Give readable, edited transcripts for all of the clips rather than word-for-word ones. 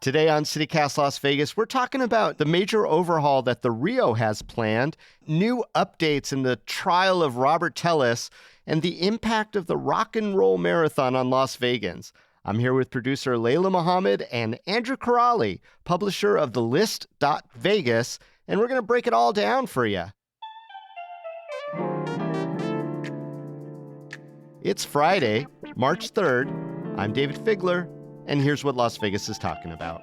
Today on CityCast Las Vegas, we're talking about the major overhaul that the Rio has planned, new updates in the trial of Robert Tellis, and the impact of the Rock and Roll Marathon on Las Vegans. I'm here with producer Layla Muhammad and Andrew Corrali, publisher of thelist.vegas, and we're going to break it all down for you. It's Friday, March 3rd. I'm David Figler, and here's what Las Vegas is talking about.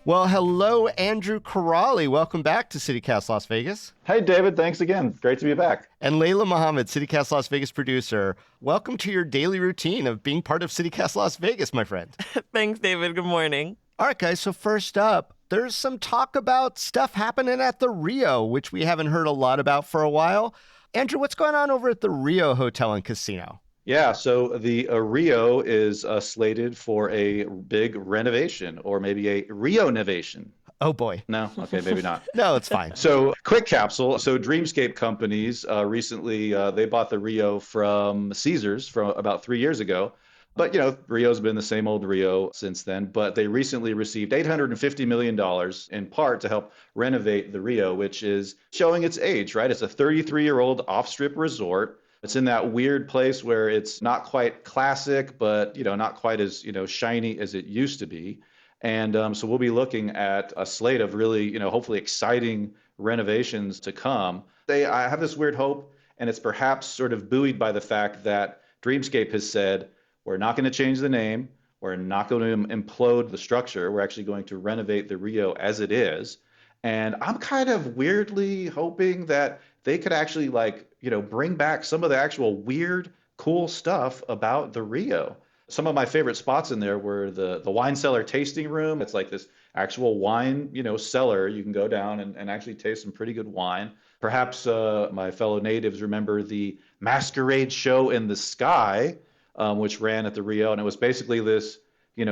Well, hello, Andrew Corrali. Welcome back to CityCast Las Vegas. Hey, David. Thanks again. Great to be back. And Layla Muhammad, CityCast Las Vegas producer. Welcome to your daily routine of being part of CityCast Las Vegas, my friend. Thanks, David. Good morning. All right, guys. So first up, there's some talk about stuff happening at the Rio, which we haven't heard a lot about for a while. Andrew, what's going on over at the Rio Hotel and Casino? Yeah, so the Rio is slated for a big renovation, or maybe a Rio-novation. Oh, boy. No? Okay, maybe not. No, it's fine. So quick capsule. So Dreamscape Companies recently, they bought the Rio from Caesars from about 3 years ago. But, Rio's been the same old Rio since then. But they recently received $850 million in part to help renovate the Rio, which is showing its age, right? It's a 33-year-old off-strip resort. It's in that weird place where it's not quite classic, but, not quite as, shiny as it used to be. And so we'll be looking at a slate of really, hopefully exciting renovations to come. I have this weird hope, and it's perhaps sort of buoyed by the fact that Dreamscape has said, we're not going to change the name. We're not going to implode the structure. We're actually going to renovate the Rio as it is. And I'm kind of weirdly hoping that they could actually bring back some of the actual weird, cool stuff about the Rio. Some of my favorite spots in there were the wine cellar tasting room. It's like this actual wine, cellar. You can go down and actually taste some pretty good wine. Perhaps my fellow natives remember the Masquerade Show in the Sky, which ran at the Rio. And it was basically this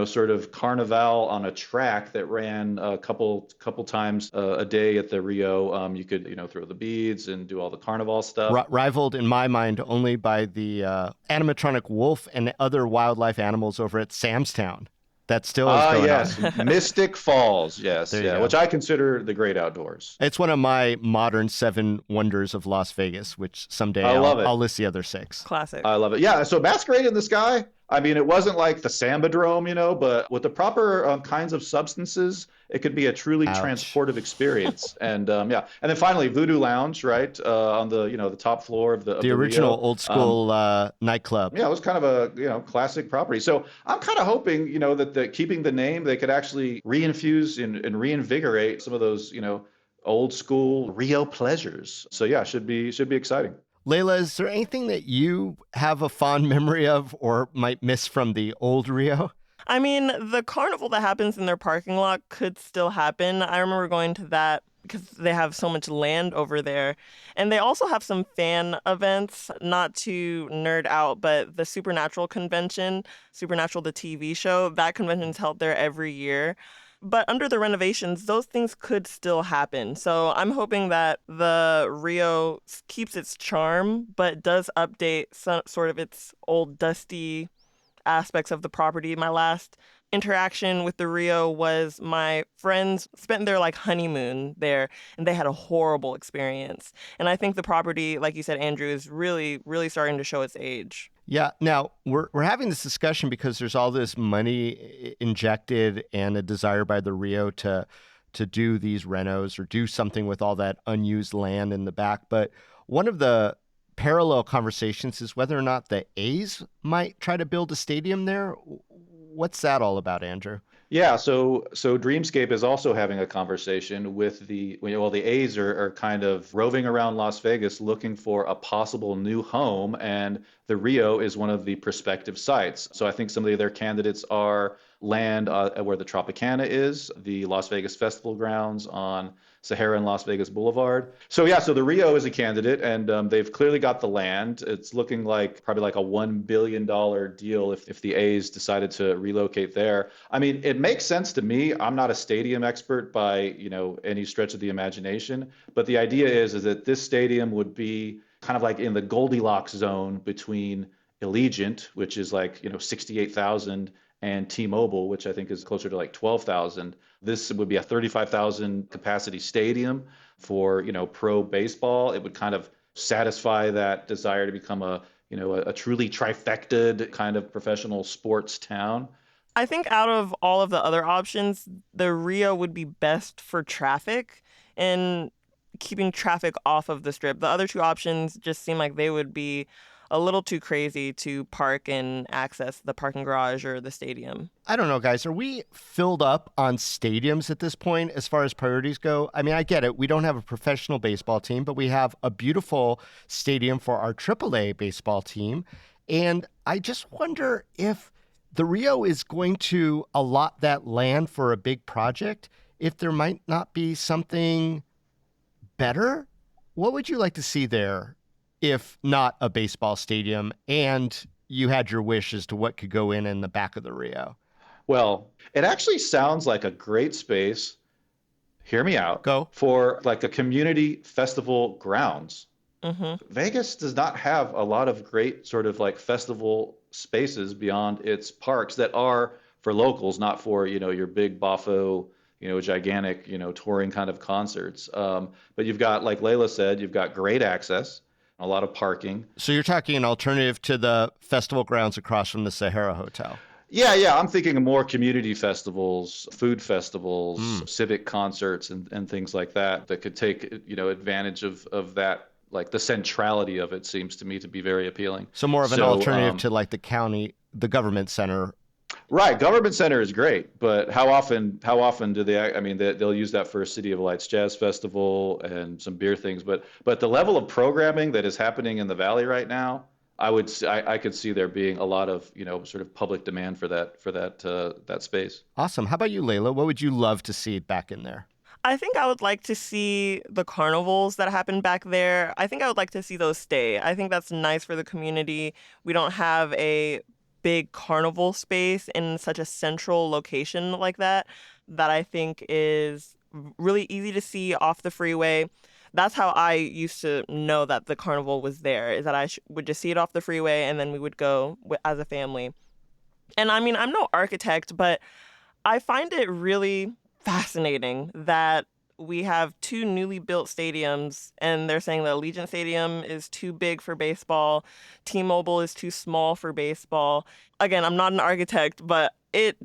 sort of carnival on a track that ran a couple times a day at the Rio. You could, throw the beads and do all the carnival stuff. Rivaled in my mind only by the animatronic wolf and other wildlife animals over at Sam's Town. That still is going on. Mystic Falls, yes, which I consider the great outdoors. It's one of my modern 7 wonders of Las Vegas, which someday I'll list the other 6. Classic. I love it. Yeah, so Masquerade in the Sky, I mean, it wasn't like the Sambadrome, but with the proper kinds of substances, it could be a truly transportive experience. And and then finally, Voodoo Lounge, right, on the the top floor of the original Rio. old school nightclub. Yeah, it was kind of a classic property. So I'm kind of hoping that keeping the name, they could actually reinfuse and reinvigorate some of those old school Rio pleasures. So yeah, should be exciting. Layla, is there anything that you have a fond memory of or might miss from the old Rio? I mean, the carnival that happens in their parking lot could still happen. I remember going to that because they have so much land over there. And they also have some fan events, not to nerd out, but the Supernatural convention, Supernatural, the TV show, that convention is held there every year. But under the renovations, those things could still happen. So I'm hoping that the Rio keeps its charm, but does update sort of its old dusty aspects of the property. My last interaction with the Rio was my friends spent their honeymoon there, and they had a horrible experience. And I think the property, like you said, Andrew, is really, really starting to show its age. Yeah. Now, we're having this discussion because there's all this money injected and a desire by the Rio to do these renos or do something with all that unused land in the back. But one of the parallel conversations is whether or not the A's might try to build a stadium there. What's that all about, Andrew? Yeah, so Dreamscape is also having a conversation with the A's are kind of roving around Las Vegas looking for a possible new home, and the Rio is one of the prospective sites. So I think some of their candidates are land where the Tropicana is, the Las Vegas Festival grounds on Sahara and Las Vegas Boulevard. So yeah, so the Rio is a candidate, and they've clearly got the land. It's looking like probably like a $1 billion deal if the A's decided to relocate there. I mean, it makes sense to me. I'm not a stadium expert by any stretch of the imagination, but the idea is that this stadium would be kind of like in the Goldilocks zone between Allegiant, which is like 68,000, and T-Mobile, which I think is closer to like 12,000. This would be a 35,000 capacity stadium for, pro baseball. It would kind of satisfy that desire to become a truly trifected kind of professional sports town. I think out of all of the other options, the Rio would be best for traffic and keeping traffic off of the strip. The other two options just seem like they would be a little too crazy to park and access the parking garage or the stadium. I don't know, guys. Are we filled up on stadiums at this point as far as priorities go? I mean, I get it. We don't have a professional baseball team, but we have a beautiful stadium for our AAA baseball team. And I just wonder if the Rio is going to allot that land for a big project, if there might not be something better. What would you like to see there if not a baseball stadium and you had your wish as to what could go in the back of the Rio? Well, it actually sounds like a great space, hear me out, Go. for like a community festival grounds. Vegas does not have a lot of great sort of like festival spaces beyond its parks that are for locals, not for, your big boffo, gigantic, touring kind of concerts. But you've got, like Layla said, you've got great access, a lot of parking. So you're talking an alternative to the festival grounds across from the Sahara Hotel. Yeah. I'm thinking of more community festivals, food festivals, civic concerts, and things like that could take, advantage of that. Like the centrality of it seems to me to be very appealing. So more of an alternative to like the government center. Right. Government Center is great, but how often do they, I mean, they'll use that for a City of Lights Jazz Festival and some beer things, but the level of programming that is happening in the Valley right now, I could see there being a lot of, sort of public demand for that space. Awesome. How about you, Layla? What would you love to see back in there? I think I would like to see the carnivals that happen back there. I think I would like to see those stay. I think that's nice for the community. We don't have a big carnival space in such a central location like that I think is really easy to see off the freeway. That's how I used to know that the carnival was there, is that I would just see it off the freeway and then we would go as a family. And I mean, I'm no architect, but I find it really fascinating that we have two newly built stadiums and they're saying the Allegiant Stadium is too big for baseball. T-Mobile is too small for baseball. Again, I'm not an architect, but it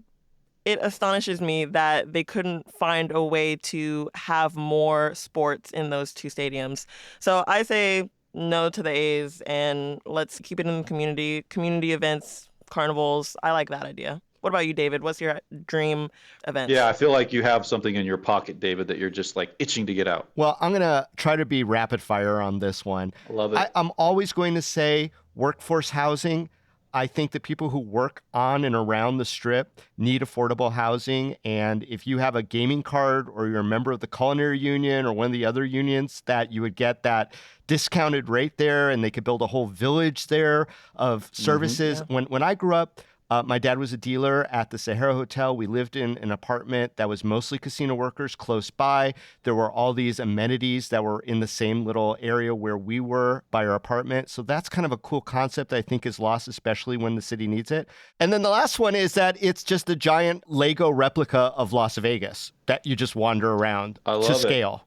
astonishes me that they couldn't find a way to have more sports in those two stadiums. So I say no to the A's and let's keep it in the community events, carnivals. I like that idea. What about you, David? What's your dream event? Yeah, I feel like you have something in your pocket, David, that you're just like itching to get out. Well, I'm going to try to be rapid fire on this one. I love it. I'm always going to say workforce housing. I think that people who work on and around the Strip need affordable housing. And if you have a gaming card or you're a member of the culinary union or one of the other unions, that you would get that discounted rate there and they could build a whole village there of services. Yeah. When I grew up, my dad was a dealer at the Sahara Hotel. We lived in an apartment that was mostly casino workers close by. There were all these amenities that were in the same little area where we were by our apartment. So that's kind of a cool concept that I think is lost, especially when the city needs it. And then the last one is that it's just a giant Lego replica of Las Vegas that you just wander around to scale.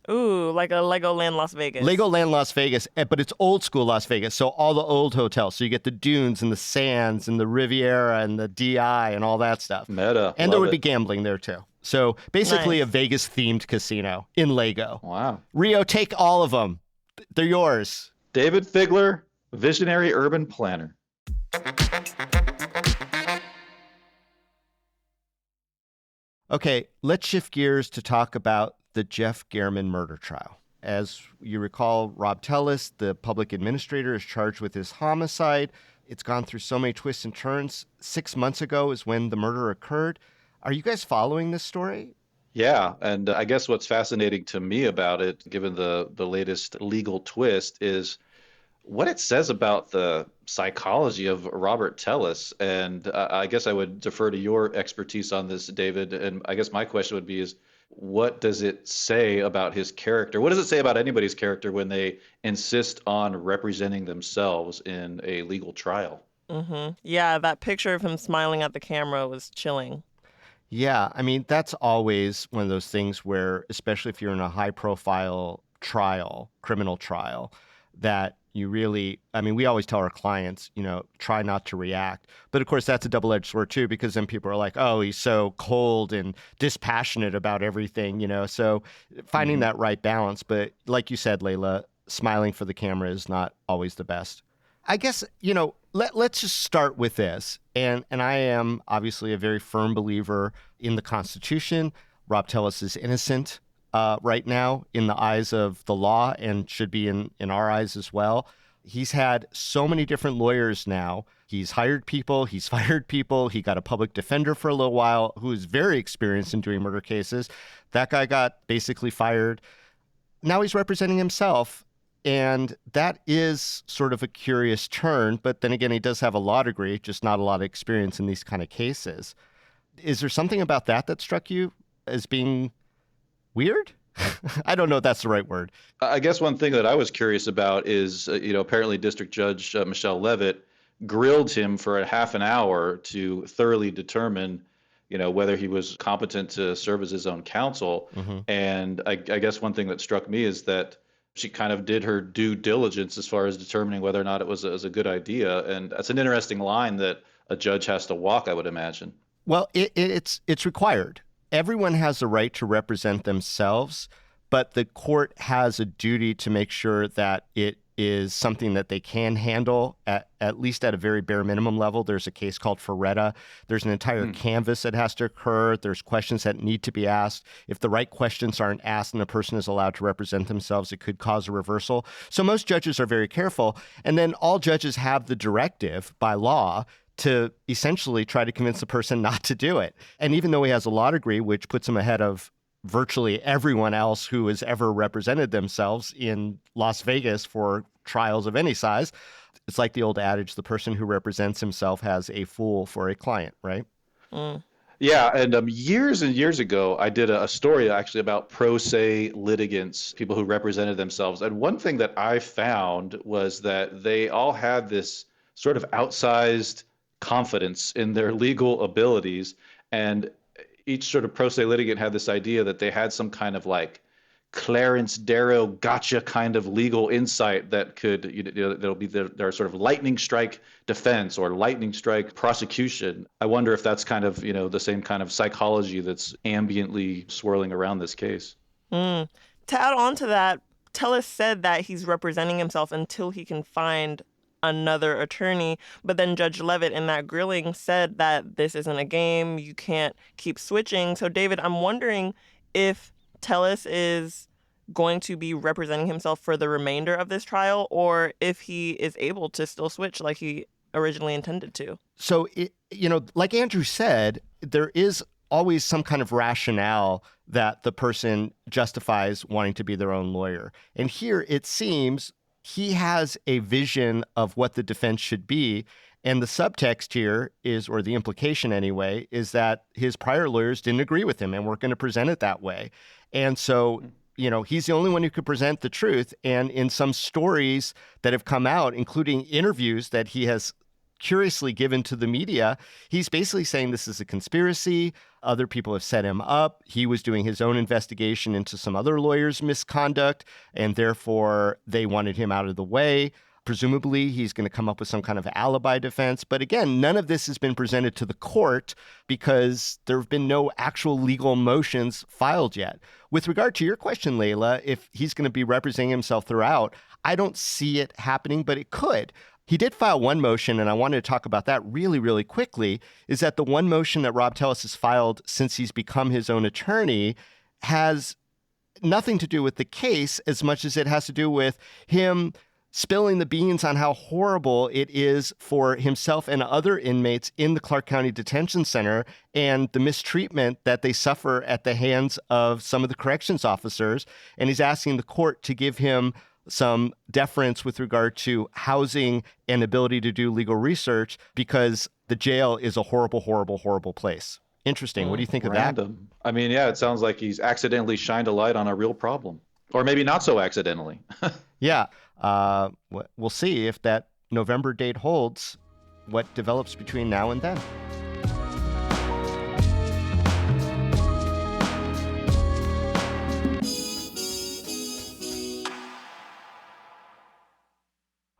Ooh, like a Legoland Las Vegas. Legoland Las Vegas, but it's old school Las Vegas. So all the old hotels. So you get the Dunes and the Sands and the Riviera and the DI and all that stuff. Meta. And there would be gambling there too. So basically a Vegas themed casino in Lego. Wow. Rio, take all of them. They're yours. David Figler, visionary urban planner. Okay, let's shift gears to talk about the Jeff Gehrman murder trial. As you recall, Rob Tellis, the public administrator, is charged with his homicide. It's gone through so many twists and turns. 6 months ago is when the murder occurred. Are you guys following this story? Yeah, and I guess what's fascinating to me about it, given the latest legal twist, is what it says about the psychology of Robert Tellis. And I guess I would defer to your expertise on this, David. And I guess my question would be is what does it say about his character? What does it say about anybody's character when they insist on representing themselves in a legal trial? Yeah, that picture of him smiling at the camera was chilling. Yeah, I mean, that's always one of those things where, especially if you're in a high profile trial, criminal trial, that you really, I mean, we always tell our clients, try not to react. But of course, that's a double edged sword too, because then people are like, oh, he's so cold and dispassionate about everything. So finding Hmm. that right balance. But like you said, Layla, smiling for the camera is not always the best. I guess, let's just start with this. And I am obviously a very firm believer in the Constitution. Rob Tellis is innocent right now in the eyes of the law and should be in our eyes as well. He's had so many different lawyers now. He's hired people, he's fired people. He got a public defender for a little while who is very experienced in doing murder cases. That guy got basically fired. Now he's representing himself. And that is sort of a curious turn. But then again, he does have a law degree, just not a lot of experience in these kind of cases. Is there something about that struck you as being weird? I don't know if that's the right word. I guess one thing that I was curious about is, apparently District Judge Michelle Levitt grilled him for a half an hour to thoroughly determine, whether he was competent to serve as his own counsel. Hmm. And I guess one thing that struck me is that she kind of did her due diligence as far as determining whether or not it was a good idea. And that's an interesting line that a judge has to walk, I would imagine. Well, it's required. Everyone has a right to represent themselves, but the court has a duty to make sure that it is something that they can handle at least at a very bare minimum level. There's a case called Ferretta. There's an entire canvas that has to occur. There's questions that need to be asked. If the right questions aren't asked and the person is allowed to represent themselves, it could cause a reversal. So most judges are very careful. And then all judges have the directive by law to essentially try to convince the person not to do it. And even though he has a law degree, which puts him ahead of virtually everyone else who has ever represented themselves in Las Vegas for trials of any size, it's like the old adage, the person who represents himself has a fool for a client, right? Mm. Yeah, and years and years ago, I did a story actually about pro se litigants, people who represented themselves. And one thing that I found was that they all had this sort of outsized confidence in their legal abilities. And each sort of pro se litigant had this idea that they had some kind of like Clarence Darrow gotcha kind of legal insight that could, there'll be their sort of lightning strike defense or lightning strike prosecution. I wonder if that's kind of, the same kind of psychology that's ambiently swirling around this case. Mm. To add on to that, Tellis said that he's representing himself until he can find another attorney. But then Judge Levitt in that grilling said that this isn't a game. You can't keep switching. So, David, I'm wondering if Tellis is going to be representing himself for the remainder of this trial or if he is able to still switch like he originally intended to. So, like Andrew said, there is always some kind of rationale that the person justifies wanting to be their own lawyer. And here it seems he has a vision of what the defense should be. And the subtext here is, or the implication anyway, is that his prior lawyers didn't agree with him and weren't going to present it that way. And so, he's the only one who could present the truth. And in some stories that have come out, including interviews that he has curiously given to the media, he's basically saying this is a conspiracy. Other people have set him up. He was doing his own investigation into some other lawyers' misconduct, and therefore they wanted him out of the way. Presumably, he's going to come up with some kind of alibi defense. But again, none of this has been presented to the court because there have been no actual legal motions filed yet. With regard to your question, Layla, if he's going to be representing himself throughout, I don't see it happening, but it could. He did file one motion, and I wanted to talk about that really, really quickly, is that the one motion that Rob Tellis has filed since he's become his own attorney has nothing to do with the case as much as it has to do with him spilling the beans on how horrible it is for himself and other inmates in the Clark County Detention Center and the mistreatment that they suffer at the hands of some of the corrections officers. And he's asking the court to give him some deference with regard to housing and ability to do legal research because the jail is a horrible, horrible, horrible place. Interesting. What do you think of that? Random. I mean, yeah, it sounds like he's accidentally shined a light on a real problem. Or maybe not so accidentally. Yeah. We'll see if that November date holds, what develops between now and then.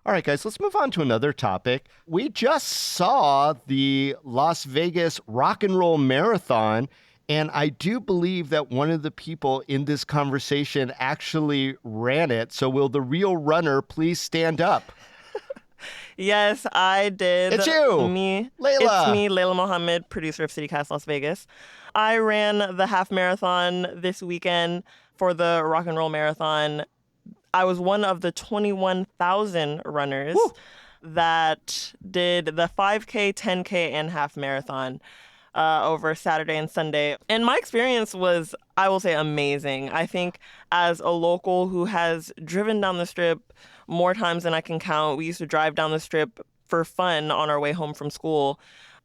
All right, guys, let's move on to another topic. We just saw the Las Vegas Rock and Roll Marathon, and I do believe that one of the people in this conversation actually ran it. So will the real runner please stand up? Yes, I did. It's you, me, Layla. It's me, Layla Mohammed, producer of CityCast Las Vegas. I ran the half marathon this weekend for the Rock and Roll Marathon. I was one of the 21,000 runners Woo. that did the 5K, 10K, and half marathon over Saturday and Sunday. And my experience was, I will say, amazing. I think as a local who has driven down the Strip more times than I can count, we used to drive down the Strip for fun on our way home from school.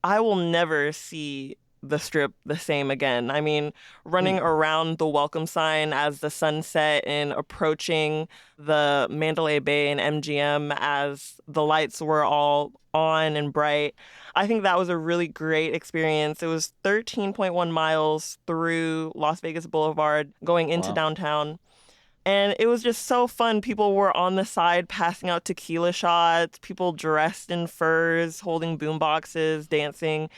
I will never see the Strip the same again. I mean, running around the welcome sign as the sun set and approaching the Mandalay Bay and MGM as the lights were all on and bright. I think that was a really great experience. It was 13.1 miles through Las Vegas Boulevard going into downtown. And it was just so fun. People were on the side passing out tequila shots, people dressed in furs, holding boom boxes, dancing,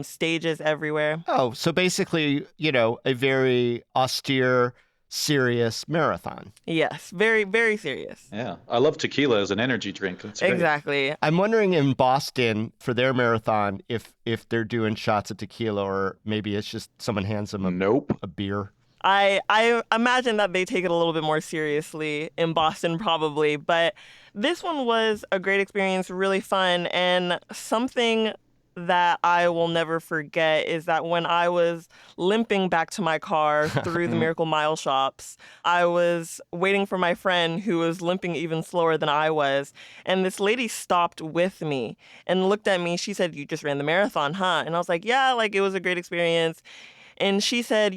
stages everywhere. Oh, so basically, a very austere, serious marathon. Yes, very, very serious. Yeah, I love tequila as an energy drink. That's great. Exactly. I'm wondering in Boston for their marathon if they're doing shots of tequila or maybe it's just someone hands them a beer. I imagine that they take it a little bit more seriously in Boston probably, but this one was a great experience, really fun, and something that I will never forget is that when I was limping back to my car through the Miracle Mile shops, I was waiting for my friend who was limping even slower than I was, and this lady stopped with me and looked at me. She said, "You just ran the marathon, huh?" And I was like, "Yeah, it was a great experience." And she said,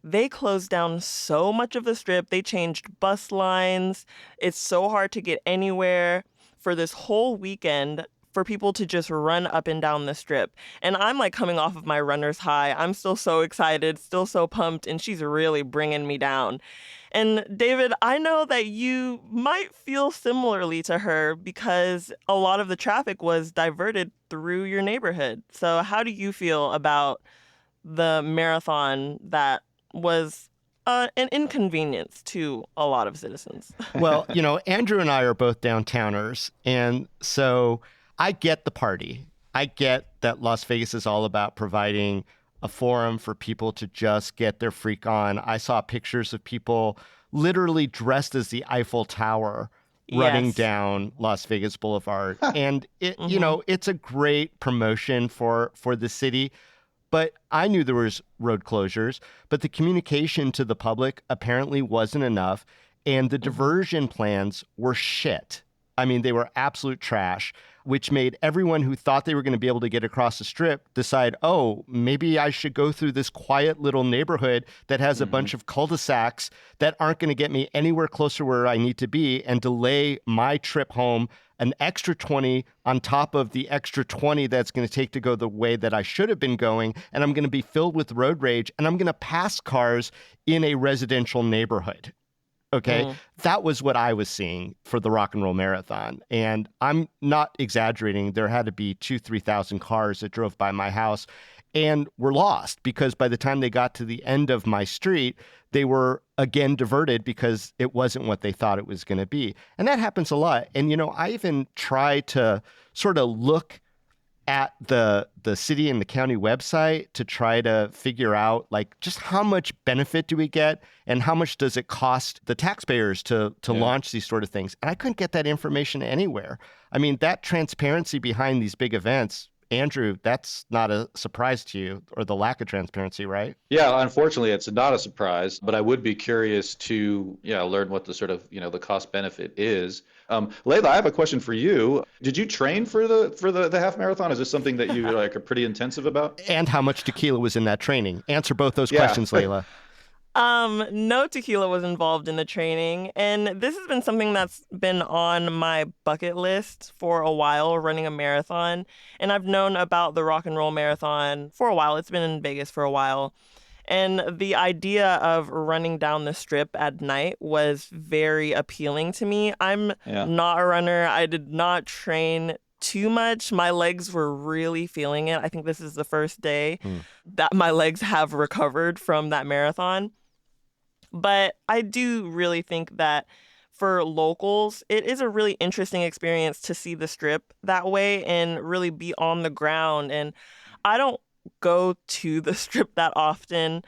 they closed down so much of the Strip. They changed bus lines. It's so hard to get anywhere for this whole weekend for people to just run up and down the Strip. And I'm coming off of my runner's high. I'm still so excited, still so pumped, and she's really bringing me down. And David, I know that you might feel similarly to her because a lot of the traffic was diverted through your neighborhood. So how do you feel about the marathon that was an inconvenience to a lot of citizens? Well, Andrew and I are both downtowners, and so I get the party. I get that Las Vegas is all about providing a forum for people to just get their freak on. I saw pictures of people literally dressed as the Eiffel Tower running down Las Vegas Boulevard. And it, it's a great promotion for the city. But I knew there was road closures, but the communication to the public apparently wasn't enough. And the diversion plans were shit. I mean, they were absolute trash, which made everyone who thought they were going to be able to get across the Strip decide, oh, maybe I should go through this quiet little neighborhood that has a bunch of cul-de-sacs that aren't going to get me anywhere closer where I need to be and delay my trip home an extra 20 on top of the extra 20 that's going to take to go the way that I should have been going. And I'm going to be filled with road rage and I'm going to pass cars in a residential neighborhood. Okay, that was what I was seeing for the Rock and Roll Marathon. And I'm not exaggerating. There had to be 2,000-3,000 cars that drove by my house and were lost because by the time they got to the end of my street, they were again diverted because it wasn't what they thought it was going to be. And that happens a lot. And, I even try to sort of look at the city and the county website to try to figure out like just how much benefit do we get and how much does it cost the taxpayers to launch these sort of things. And I couldn't get that information anywhere. I mean, that transparency behind these big events, Andrew, that's not a surprise to you, or the lack of transparency, right? Yeah, unfortunately, it's not a surprise, but I would be curious to, learn what the sort of, the cost benefit is. Layla, I have a question for you. Did you train for the half marathon? Is this something that you like are pretty intensive about? And how much tequila was in that training? Answer both those Yeah. questions, Layla. No tequila was involved in the training, and this has been something that's been on my bucket list for a while, running a marathon. And I've known about the Rock and Roll Marathon for a while. It's been in Vegas for a while. And the idea of running down the strip at night was very appealing to me. I'm Yeah. not a runner. I did not train too much. My legs were really feeling it. I think this is the first day that my legs have recovered from that marathon. But I do really think that for locals, it is a really interesting experience to see the strip that way and really be on the ground. And I don't go to the strip that often.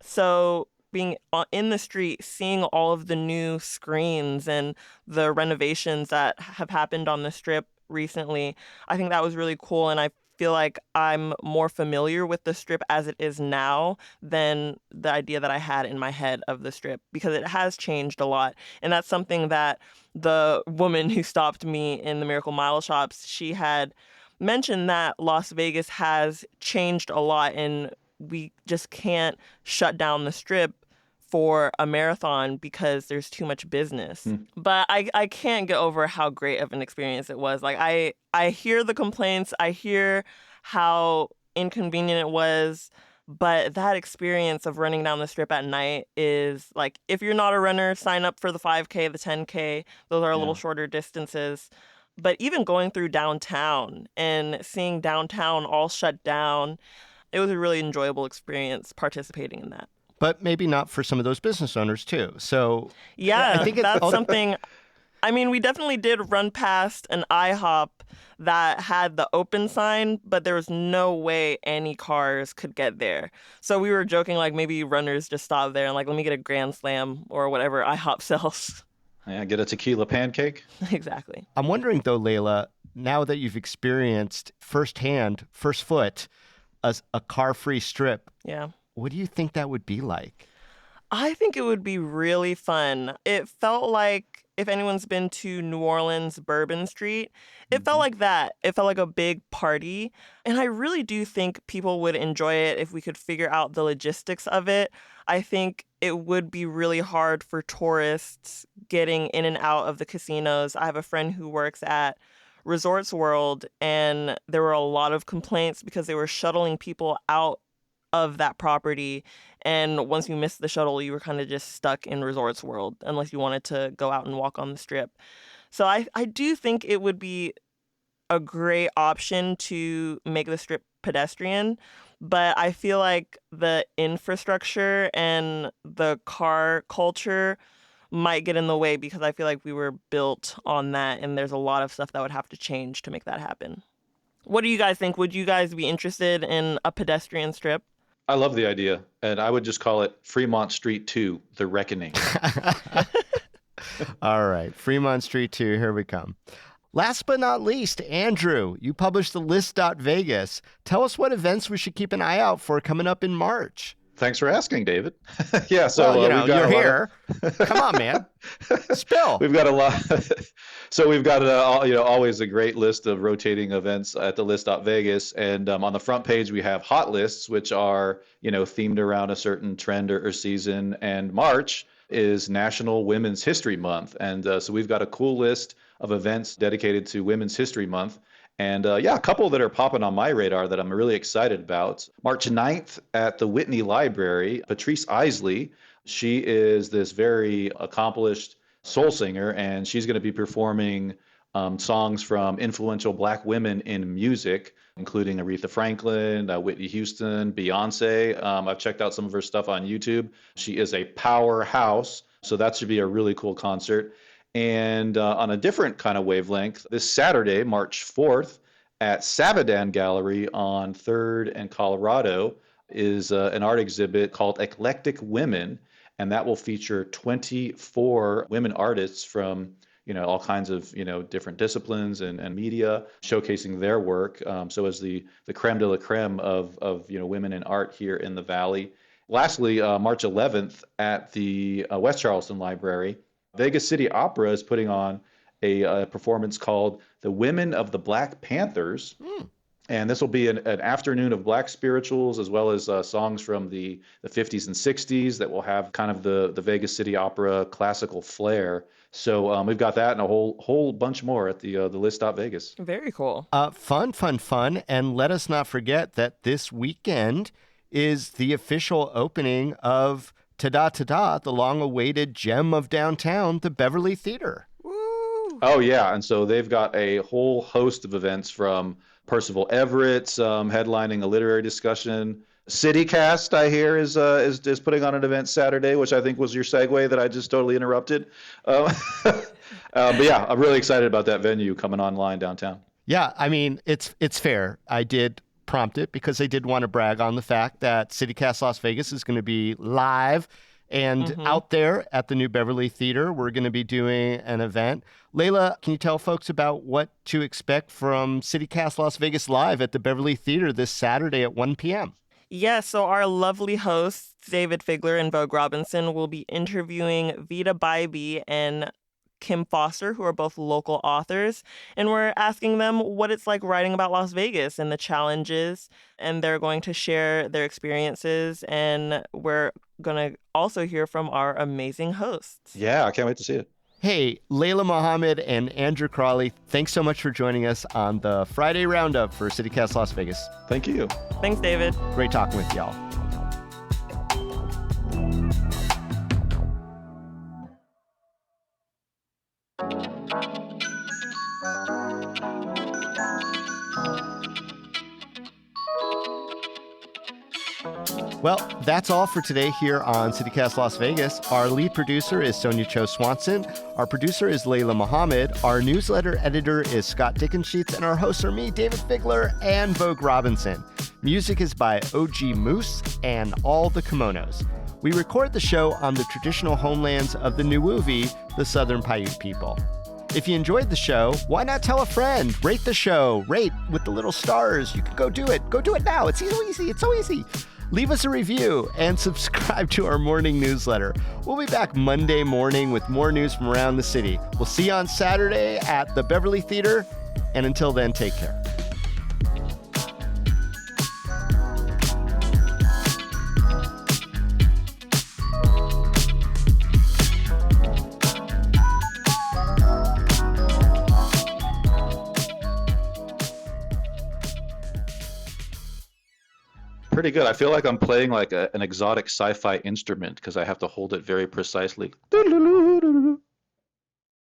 So being in the street, seeing all of the new screens and the renovations that have happened on the strip recently, I think that was really cool. And I feel like I'm more familiar with the strip as it is now than the idea that I had in my head of the strip, because it has changed a lot. And that's something that the woman who stopped me in the Miracle Mile shops, she had mentioned that Las Vegas has changed a lot and we just can't shut down the strip for a marathon because there's too much business. But I can't get over how great of an experience it was. Like I hear the complaints, I hear how inconvenient it was, but that experience of running down the strip at night is like, if you're not a runner, sign up for the 5K, the 10K. Those are a little shorter distances. But even going through downtown and seeing downtown all shut down, it was a really enjoyable experience participating in that. But maybe not for some of those business owners too. So Yeah, I think that's something. I mean, we definitely did run past an IHOP that had the open sign, but there was no way any cars could get there. So we were joking, like maybe runners just stop there and like, let me get a Grand Slam or whatever IHOP sells. Yeah, get a tequila pancake. Exactly. I'm wondering though, Layla, now that you've experienced firsthand, first foot, a car-free strip, Yeah. what do you think that would be like? I think it would be really fun. It felt like, if anyone's been to New Orleans, Bourbon Street, it felt like that. It felt like a big party. And I really do think people would enjoy it if we could figure out the logistics of it. I think it would be really hard for tourists getting in and out of the casinos. I have a friend who works at Resorts World, and there were a lot of complaints because they were shuttling people out of that property. And once you missed the shuttle, you were kind of just stuck in Resorts World unless you wanted to go out and walk on the strip. So I do think it would be a great option to make the strip pedestrian. But I feel like the infrastructure and the car culture might get in the way because I feel like we were built on that and there's a lot of stuff that would have to change to make that happen. What do you guys think? Would you guys be interested in a pedestrian strip? I love the idea, and I would just call it Fremont Street 2, The Reckoning. All right, Fremont Street 2, here we come. Last but not least, Andrew, you published the list.Vegas. Tell us what events we should keep an eye out for coming up in March. Thanks for asking, David. Yeah, so Well, we've got you're a lot here. Come on, man. Spill. We've got a lot. So we've got always a great list of rotating events at the list.Vegas, and on the front page we have hot lists, which are themed around a certain trend or season. And March is National Women's History Month, and so we've got a cool list of events dedicated to Women's History Month. And a couple that are popping on my radar that I'm really excited about. March 9th at the Whitney Library, Patrice Isley. She is this very accomplished soul singer, and she's going to be performing songs from influential Black women in music, including Aretha Franklin, Whitney Houston, Beyonce. I've checked out some of her stuff on YouTube. She is a powerhouse, so that should be a really cool concert. And on a different kind of wavelength, this Saturday, March 4th, At Sabadan Gallery on 3rd and Colorado is an art exhibit called Eclectic Women, and that will feature 24 women artists from all kinds of different disciplines and media showcasing their work. So as the creme de la creme of women in art here in the Valley. Lastly, March 11th at the West Charleston Library, Vegas City Opera is putting on a performance called The Women of the Black Panthers. And this will be an afternoon of Black spirituals as well as songs from the 50s and 60s that will have kind of the Vegas City Opera classical flair. So we've got that and a whole bunch more at the list.vegas. Very cool. Fun. And let us not forget that this weekend is the official opening of Ta-Da, the long-awaited gem of downtown, the Beverly Theater. Oh, yeah. And so they've got a whole host of events from Percival Everett's headlining a literary discussion. CityCast, I hear, is putting on an event Saturday, which I think was your segue that I just totally interrupted. But yeah, I'm really excited about that venue coming online downtown. Yeah, I mean, it's fair. I did prompt it because I did want to brag on the fact that CityCast Las Vegas is going to be live and out there at the new Beverly Theater. We're going to be doing an event. Layla, can you tell folks about what to expect from CityCast Las Vegas Live at the Beverly Theater this Saturday at 1 p.m.? Yes, so our lovely hosts, David Figler and Vogue Robinson, will be interviewing Vita Bybee and Kim Foster, who are both local authors, and we're asking them what it's like writing about Las Vegas and the challenges, and they're going to share their experiences, and we're going to also hear from our amazing hosts. Yeah, I can't wait to see it. Hey, Layla Mohammed and Andrew Crawley, thanks so much for joining us on the Friday Roundup for CityCast Las Vegas. Thank you. Thanks, David. Great talking with y'all. Well, that's all for today here on CityCast Las Vegas. Our lead producer is Sonia Cho Swanson. Our producer is Layla Mohammed. Our newsletter editor is Scott Dickensheets. And our hosts are me, David Figler, and Vogue Robinson. Music is by OG Moose and All the Kimonos. We record the show on the traditional homelands of the Nuuvi, the Southern Paiute people. If you enjoyed the show, why not tell a friend? Rate the show. Rate with the little stars. You can go do it. Go do it now. It's so easy. It's so easy. Leave us a review and subscribe to our morning newsletter. We'll be back Monday morning with more news from around the city. We'll see you on Saturday at the Beverly Theater. And until then, take care. Pretty good. I feel like I'm playing like an exotic sci-fi instrument because I have to hold it very precisely.